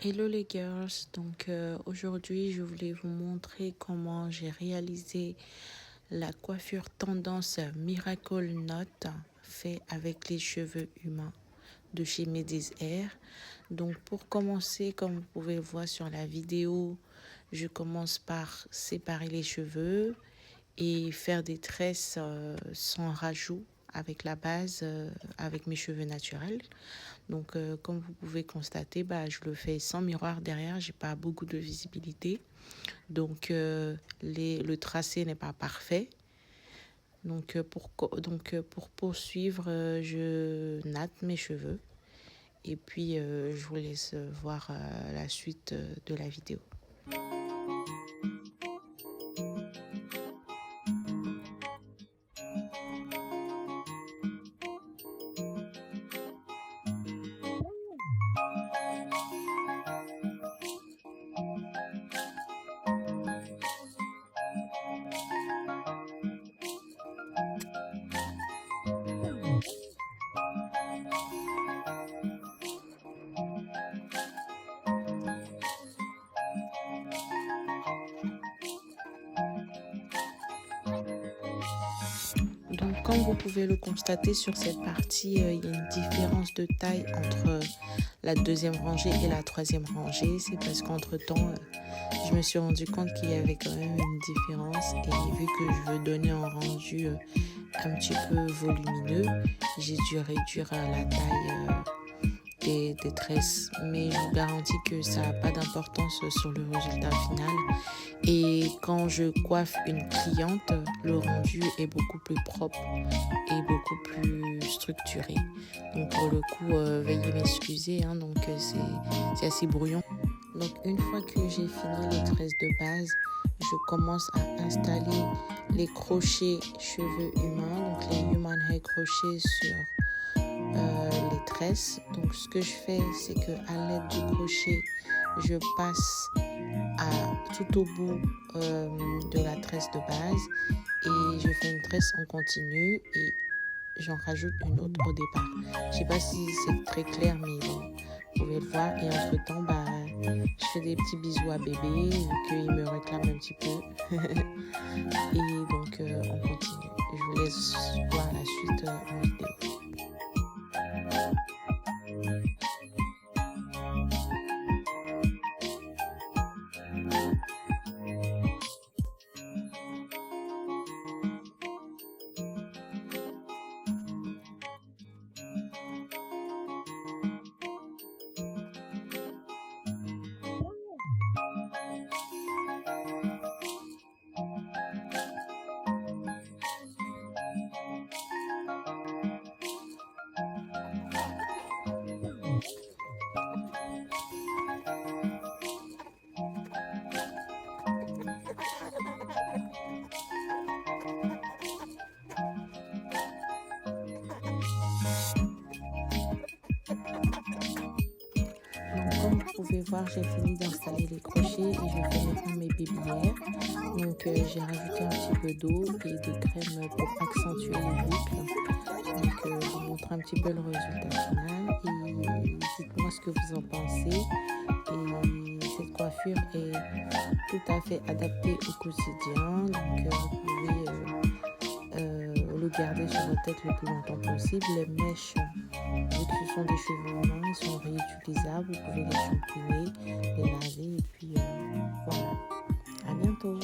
Hello les girls, aujourd'hui je voulais vous montrer comment j'ai réalisé la coiffure tendance Miracle Knot fait avec les cheveux humains de chez Medes Hair. Donc pour commencer, comme vous pouvez le voir sur la vidéo, je commence par séparer les cheveux et faire des tresses sans rajout avec la base, avec mes cheveux naturels. Donc, comme vous pouvez constater, je le fais sans miroir derrière. J'ai pas beaucoup de visibilité. Donc, le tracé n'est pas parfait. Pour poursuivre, je natte mes cheveux. Et puis, je vous laisse voir la suite de la vidéo. Donc, comme vous pouvez le constater sur cette partie, il y a une différence de taille entre la deuxième rangée et la troisième rangée. C'est parce qu'entre-temps, je me suis rendu compte qu'il y avait quand même une différence. Et vu que je veux donner un rendu un petit peu volumineux, j'ai dû réduire la taille des tresses. Mais je vous garantis que ça n'a pas d'importance sur le résultat final. Et quand je coiffe une cliente, le rendu est beaucoup plus propre et beaucoup plus structuré. Donc pour le coup, veuillez m'excuser, c'est assez brouillon. Donc une fois que j'ai fini les tresses de base, je commence à installer les crochets cheveux humains, donc les human hair crochets sur les tresses. Donc ce que je fais, c'est que à l'aide du crochet, je passe tout au bout de la tresse de base et je fais une tresse en continu et j'en rajoute une autre au départ. Je sais pas si c'est très clair, mais bon, vous pouvez le voir. Et entre temps, je fais des petits bisous à bébé vu qu'il me réclame un petit peu. Et donc on continue. Je vous laisse voir la suite en vidéo. Comme vous pouvez voir, j'ai fini d'installer les crochets et je fais maintenant mes baby-hairs. Donc j'ai rajouté un petit peu d'eau et de crème pour accentuer les boucles. Donc je vous montre un petit peu le résultat final et dites-moi ce que vous en pensez. Et cette coiffure est tout à fait adaptée au quotidien. Donc vous pouvez le garder sur votre tête le plus longtemps possible. Les mèches, vu que ce sont des cheveux humains, ils sont réutilisables. Vous pouvez les shampoiner, les laver et puis voilà. À bientôt.